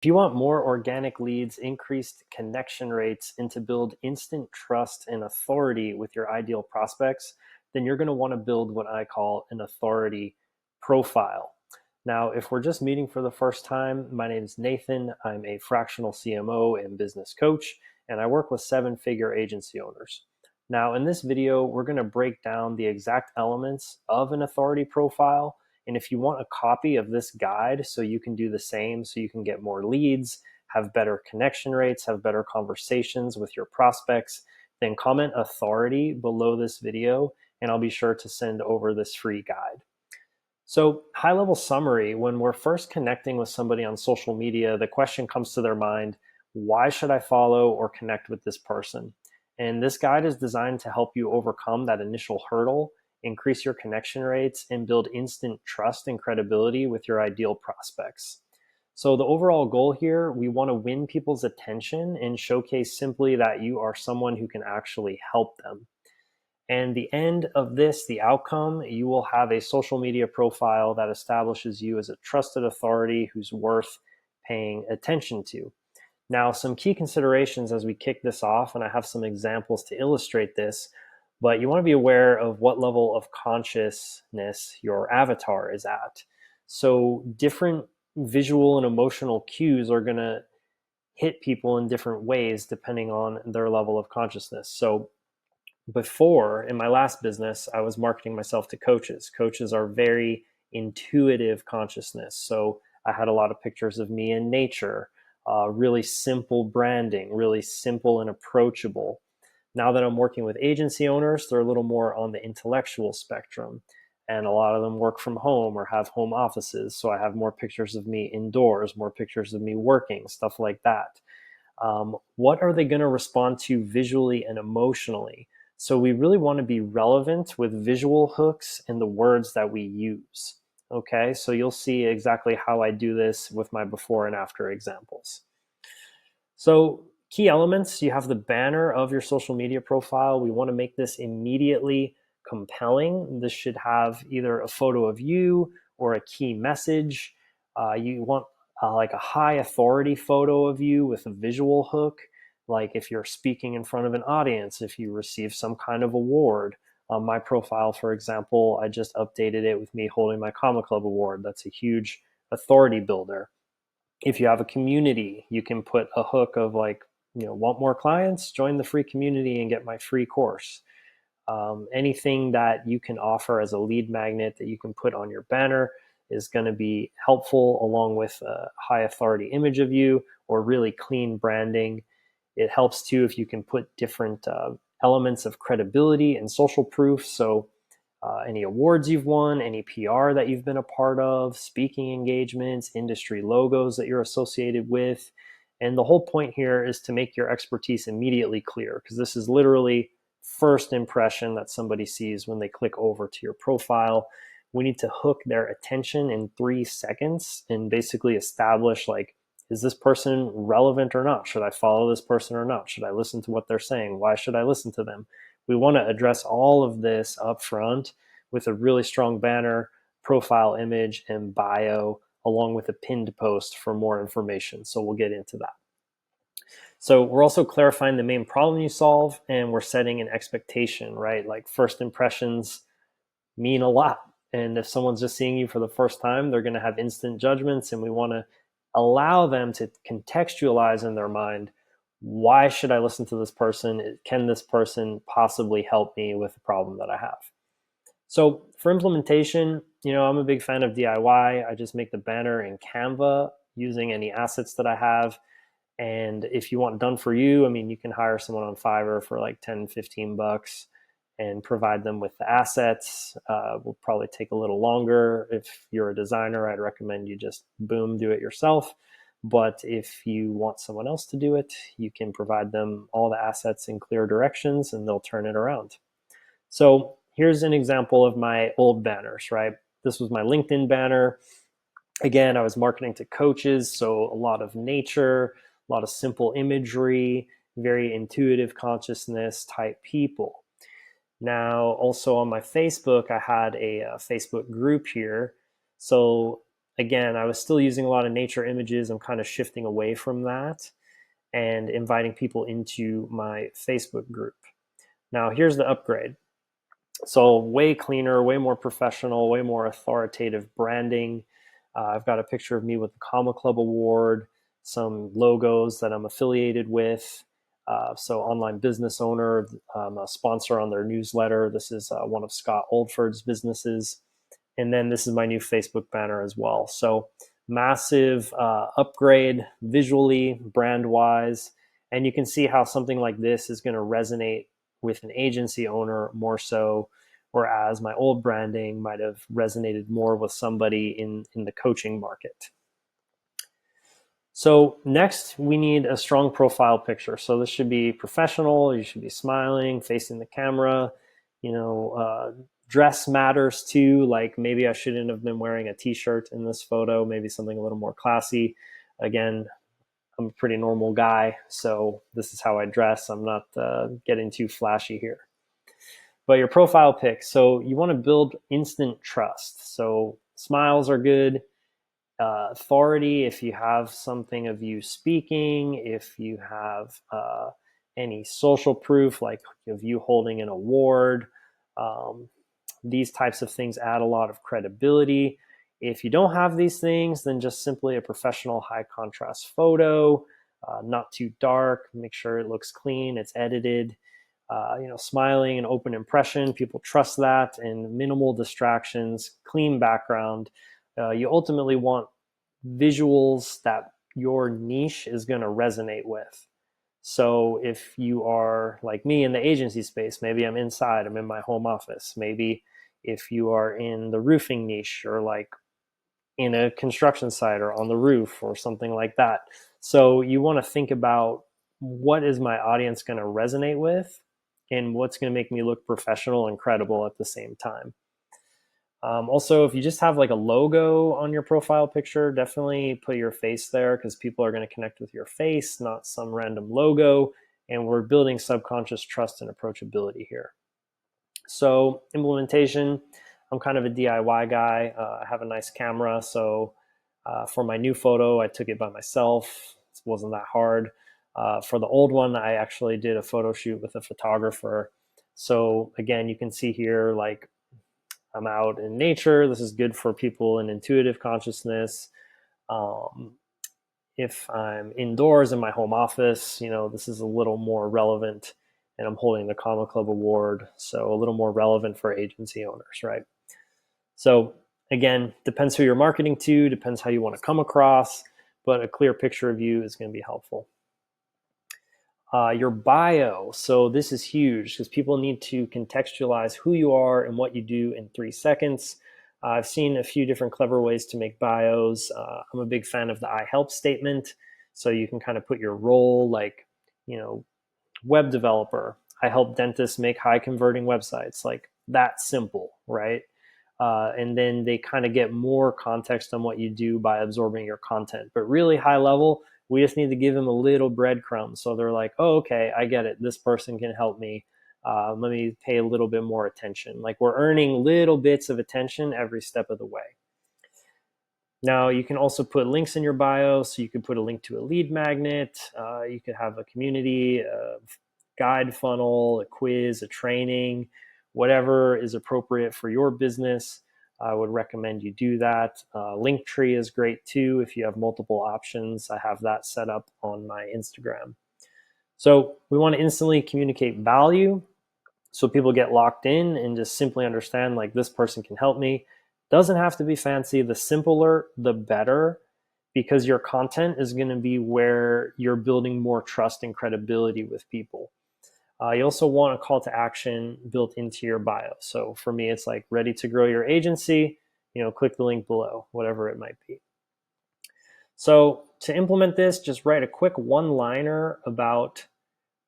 If you want more organic leads, increased connection rates, and to build instant trust and authority with your ideal prospects, then you're going to want to build what I call an authority profile. Now, if we're just meeting for the first time, my name is Nathan. I'm a fractional CMO and business coach, and I work with seven-figure agency owners. Now, in this video, we're going to break down the exact elements of an authority profile. And if you want a copy of this guide so you can do the same, so you can get more leads, have better connection rates, have better conversations with your prospects, then comment authority below this video, and I'll be sure to send over this free guide. So, high level summary, when we're first connecting with somebody on social media, the question comes to their mind, why should I follow or connect with this person? And this guide is designed to help you overcome that initial hurdle, increase your connection rates, and build instant trust and credibility with your ideal prospects. So the overall goal here, we want to win people's attention and showcase simply that you are someone who can actually help them. And the end of this, the outcome, you will have a social media profile that establishes you as a trusted authority who's worth paying attention to. Now, some key considerations as we kick this off, and I have some examples to illustrate this, but you want to be aware of what level of consciousness your avatar is at. So different visual and emotional cues are going to hit people in different ways depending on their level of consciousness. So before, in my last business, I was marketing myself to coaches. Coaches are very intuitive consciousness. So I had a lot of pictures of me in nature, really simple branding, really simple and approachable. Now that I'm working with agency owners, they're a little more on the intellectual spectrum. And a lot of them work from home or have home offices. So I have more pictures of me indoors, more pictures of me working, stuff like that. What are they going to respond to visually and emotionally? So we really want to be relevant with visual hooks in the words that we use. Okay, so you'll see exactly how I do this with my before and after examples. So key elements, you have the banner of your social media profile. We want to make this immediately compelling. This should have either a photo of you or a key message. You want like a high authority photo of you with a visual hook, like if you're speaking in front of an audience, if you receive some kind of award. On my profile, for example, I just updated it with me holding my Comma Club award. That's a huge authority builder. If you have a community, you can put a hook of like, want more clients? Join the free community and get my free course. Anything that you can offer as a lead magnet that you can put on your banner is going to be helpful, along with a high authority image of you or really clean branding. It helps too if you can put different elements of credibility and social proof. So any awards you've won, any PR that you've been a part of, speaking engagements, industry logos that you're associated with. And the whole point here is to make your expertise immediately clear, because this is literally first impression that somebody sees when they click over to your profile. We need to hook their attention in 3 seconds and basically establish, like, is this person relevant or not? Should I follow this person or not? Should I listen to what they're saying? Why should I listen to them? We want to address all of this up front with a really strong banner, profile image, and bio, along with a pinned post for more information. So we'll get into that. So we're also clarifying the main problem you solve, and we're setting an expectation, right? Like first impressions mean a lot. And if someone's just seeing you for the first time, they're going to have instant judgments, and we want to allow them to contextualize in their mind, why should I listen to this person? Can this person possibly help me with the problem that I have? So for implementation, I'm a big fan of DIY. I just make the banner in Canva using any assets that I have. And if you want done for you, you can hire someone on Fiverr for like 10, 15 bucks and provide them with the assets. Will probably take a little longer. If you're a designer, I'd recommend you just boom, do it yourself. But if you want someone else to do it, you can provide them all the assets in clear directions and they'll turn it around. So here's an example of my old banners, right? This was my LinkedIn banner. Again, I was marketing to coaches, so a lot of nature, a lot of simple imagery, very intuitive consciousness type people. Now, also on my Facebook, I had a Facebook group here. So again, I was still using a lot of nature images. I'm kind of shifting away from that and inviting people into my Facebook group. Now, here's the upgrade. So, way cleaner, way more professional, way more authoritative branding. I've got a picture of me with the Comma Club Award, some logos that I'm affiliated with. So, online business owner, I'm a sponsor on their newsletter. This is one of Scott Oldford's businesses. And then this is my new Facebook banner as well. So massive upgrade visually, brand wise. And you can see how something like this is going to resonate with an agency owner more so, whereas my old branding might have resonated more with somebody in the coaching market. So next, we need a strong profile picture. So this should be professional. You should be smiling, facing the camera. Dress matters too. Like maybe I shouldn't have been wearing a t-shirt in this photo. Maybe something a little more classy. Again, I'm a pretty normal guy, so this is how I dress. I'm not getting too flashy here. But your profile pic. So you want to build instant trust. So smiles are good. Authority, if you have something of you speaking, if you have any social proof, like of you holding an award, these types of things add a lot of credibility. If you don't have these things, then just simply a professional high contrast photo, not too dark, make sure it looks clean, it's edited. Smiling and open impression, people trust that, and minimal distractions, clean background. You ultimately want visuals that your niche is going to resonate with. So if you are like me in the agency space, maybe I'm inside, I'm in my home office. Maybe if you are in the roofing niche or like in a construction site or on the roof or something like that. So you want to think about what is my audience going to resonate with and what's going to make me look professional and credible at the same time. Also, if you just have like a logo on your profile picture, definitely put your face there because people are going to connect with your face, not some random logo. And we're building subconscious trust and approachability here. So implementation, I'm kind of a DIY guy. I have a nice camera. So for my new photo, I took it by myself. It wasn't that hard. For the old one, I actually did a photo shoot with a photographer. So again, you can see here, like I'm out in nature. This is good for people in intuitive consciousness. If I'm indoors in my home office, this is a little more relevant, and I'm holding the Comma Club Award, so a little more relevant for agency owners, right? So again, depends who you're marketing to, depends how you want to come across, but a clear picture of you is going to be helpful. Your bio. So this is huge because people need to contextualize who you are and what you do in 3 seconds. I've seen a few different clever ways to make bios. I'm a big fan of the I help statement. So you can kind of put your role like, web developer. I help dentists make high converting websites, like that simple, right? And then they kind of get more context on what you do by absorbing your content. But really high level, we just need to give them a little breadcrumb. So they're like, oh, okay, I get it. This person can help me. Let me pay a little bit more attention. Like we're earning little bits of attention every step of the way. Now, you can also put links in your bio. So you could put a link to a lead magnet. You could have a community, a guide funnel, a quiz, a training, whatever is appropriate for your business. I would recommend you do that. Linktree is great too if you have multiple options. I have that set up on my Instagram. So we want to instantly communicate value so people get locked in and just simply understand like this person can help me. Doesn't have to be fancy. The simpler, the better, because your content is going to be where you're building more trust and credibility with people. You also want a call to action built into your bio. So for me, it's like ready to grow your agency, click the link below, whatever it might be. So to implement this, just write a quick one-liner about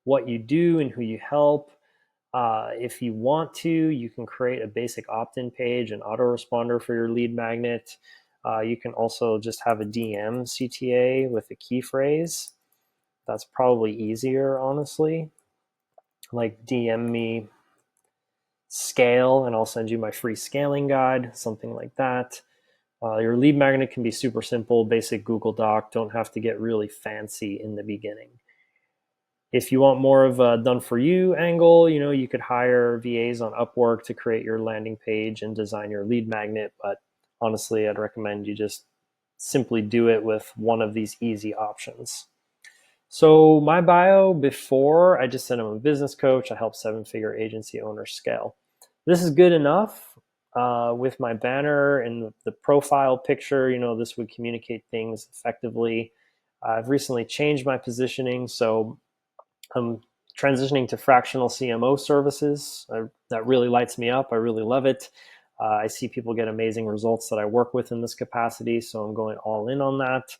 what you do and who you help. If you want to, you can create a basic opt-in page, an autoresponder for your lead magnet. You can also just have a DM CTA with a key phrase. That's probably easier, honestly. Like DM me scale and I'll send you my free scaling guide, something like that. Your lead magnet can be super simple, basic Google Doc. Don't have to get really fancy in the beginning. If you want more of a done for you angle, you could hire VAs on Upwork to create your landing page and design your lead magnet. But honestly, I'd recommend you just simply do it with one of these easy options. So my bio before, I just said I'm a business coach. I help seven-figure agency owners scale. This is good enough. With my banner and the profile picture, this would communicate things effectively. I've recently changed my positioning, so I'm transitioning to fractional CMO services. That really lights me up. I really love it. I see people get amazing results that I work with in this capacity, so I'm going all in on that.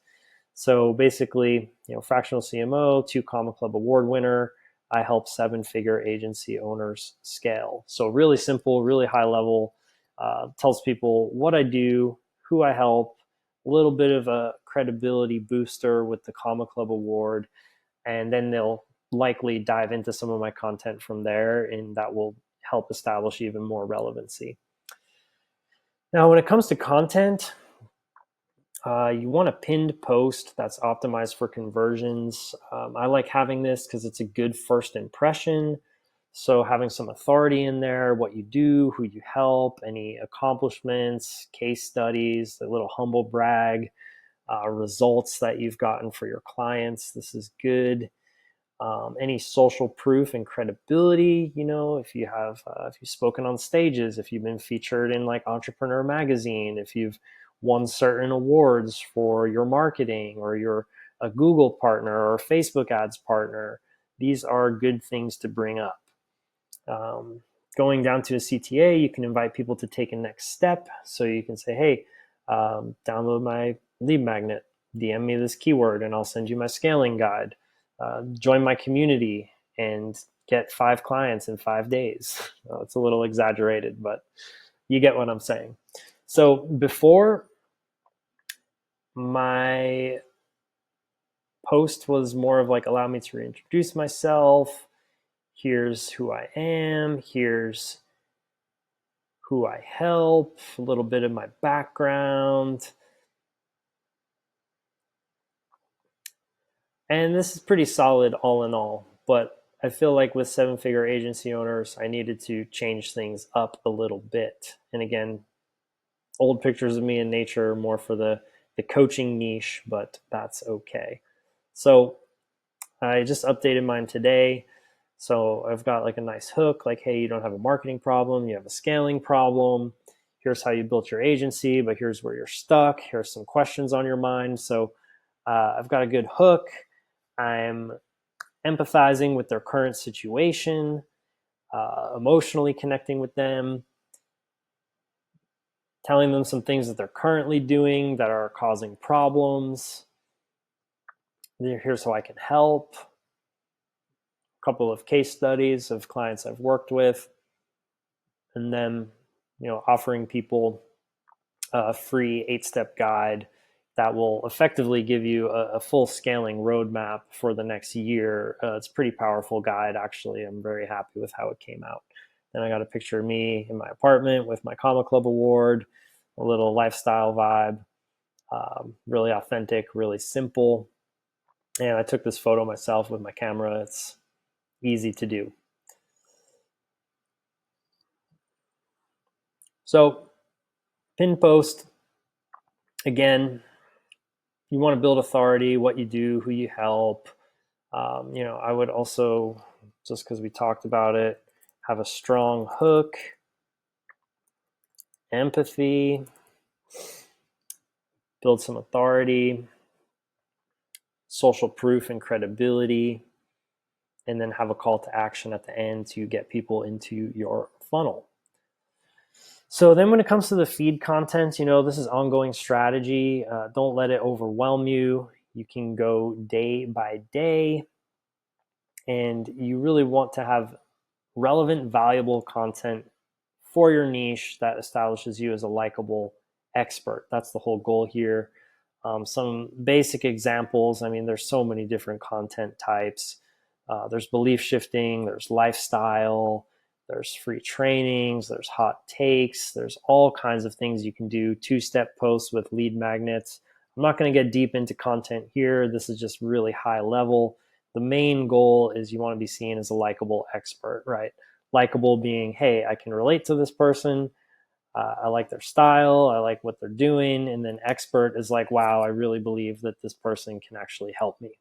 So basically, fractional CMO, 2 Comma Club award winner. I help seven-figure agency owners scale. So really simple, really high level. Tells people what I do, who I help, a little bit of a credibility booster with the Comma Club award, and then they'll likely dive into some of my content from there, and that will help establish even more relevancy. Now, when it comes to content, you want a pinned post that's optimized for conversions. I like having this because it's a good first impression. So having some authority in there, what you do, who you help, any accomplishments, case studies, a little humble brag, results that you've gotten for your clients. This is good. Any social proof and credibility, if you've spoken on stages, if you've been featured in like Entrepreneur Magazine, if you've won certain awards for your marketing, or you're a Google partner or a Facebook ads partner, these are good things to bring up. Going down to a CTA, you can invite people to take a next step. So you can say, hey, download my lead magnet, DM me this keyword, and I'll send you my scaling guide. Join my community and get 5 clients in 5 days. It's a little exaggerated, but you get what I'm saying. So before, my post was more of like, allow me to reintroduce myself. Here's who I am. Here's who I help, a little bit of my background. And this is pretty solid all in all, but I feel like with seven-figure agency owners, I needed to change things up a little bit. And again, old pictures of me in nature, more for the coaching niche, but that's okay. So I just updated mine today. So I've got like a nice hook, like, hey, you don't have a marketing problem, you have a scaling problem. Here's how you built your agency, but here's where you're stuck. Here's some questions on your mind. So I've got a good hook. I'm empathizing with their current situation, emotionally connecting with them, telling them some things that they're currently doing that are causing problems. Here's how I can help. A couple of case studies of clients I've worked with, and then offering people a free 8-step guide that will effectively give you a full scaling roadmap for the next year. It's a pretty powerful guide, actually. I'm very happy with how it came out. Then I got a picture of me in my apartment with my Comma Club award, a little lifestyle vibe, really authentic, really simple. And I took this photo myself with my camera. It's easy to do. So pin post, again, you want to build authority, what you do, who you help. I would also, just because we talked about it, have a strong hook, empathy, build some authority, social proof and credibility, and then have a call to action at the end to get people into your funnel. So then when it comes to the feed content, this is ongoing strategy. Don't let it overwhelm you. You can go day by day, and you really want to have relevant, valuable content for your niche that establishes you as a likable expert. That's the whole goal here. Some basic examples. There's so many different content types. There's belief shifting, there's lifestyle, There's free trainings, there's hot takes, there's all kinds of things you can do, two-step posts with lead magnets. I'm not going to get deep into content here. This is just really high level. The main goal is you want to be seen as a likable expert, right? Likable being, hey, I can relate to this person. I like their style. I like what they're doing. And then expert is like, wow, I really believe that this person can actually help me.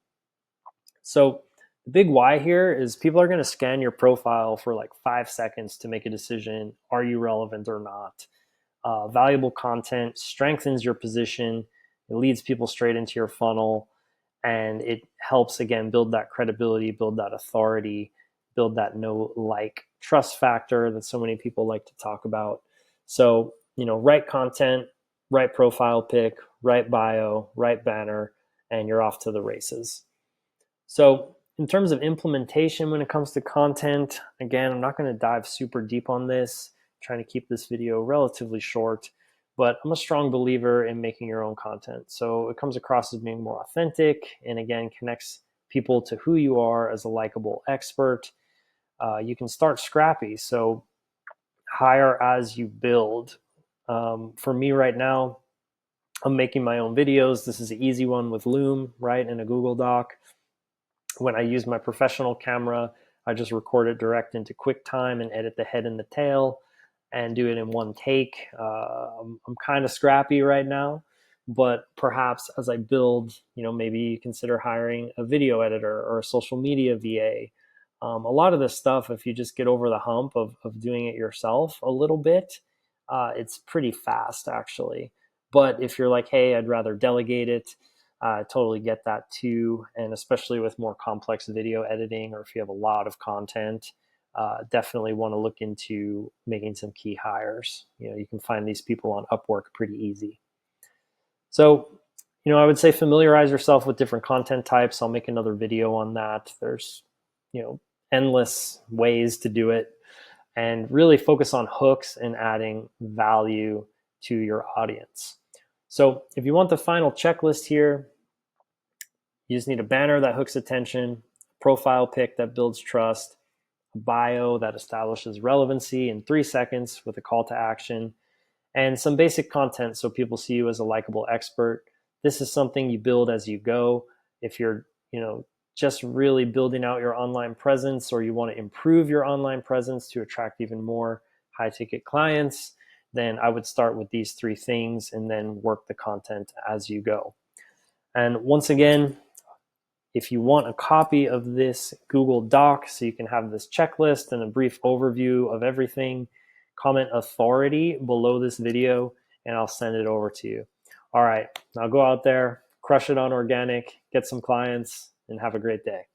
So the big why here is people are going to scan your profile for like 5 seconds to make a decision. Are you relevant or not? Valuable content strengthens your position. It leads people straight into your funnel. And it helps, again, build that credibility, build that authority, build that know, like, trust factor that so many people like to talk about. So, right content, right profile pic, right bio, right banner, and you're off to the races. So in terms of implementation when it comes to content, again, I'm not going to dive super deep on this. I'm trying to keep this video relatively short, but I'm a strong believer in making your own content. So it comes across as being more authentic and, again, connects people to who you are as a likable expert. You can start scrappy, so hire as you build. For me right now, I'm making my own videos. This is an easy one with Loom, right, in a Google Doc. When I use my professional camera, I just record it direct into QuickTime and edit the head and the tail and do it in one take. I'm kind of scrappy right now, but perhaps as I build, maybe consider hiring a video editor or a social media VA. A lot of this stuff, if you just get over the hump of doing it yourself a little bit, it's pretty fast actually. But if you're like, hey, I'd rather delegate it, I totally get that too. And especially with more complex video editing, or if you have a lot of content, definitely want to look into making some key hires. You can find these people on Upwork pretty easy. So, I would say familiarize yourself with different content types. I'll make another video on that. There's, endless ways to do it, and really focus on hooks and adding value to your audience. So if you want the final checklist here, you just need a banner that hooks attention, profile pic that builds trust, a bio that establishes relevancy in 3 seconds with a call to action, and some basic content so people see you as a likable expert. This is something you build as you go. If you're, just really building out your online presence, or you want to improve your online presence to attract even more high ticket clients, then I would start with these 3 things and then work the content as you go. And once again, if you want a copy of this Google Doc so you can have this checklist and a brief overview of everything, comment authority below this video and I'll send it over to you. All right, now go out there, crush it on organic, get some clients, and have a great day.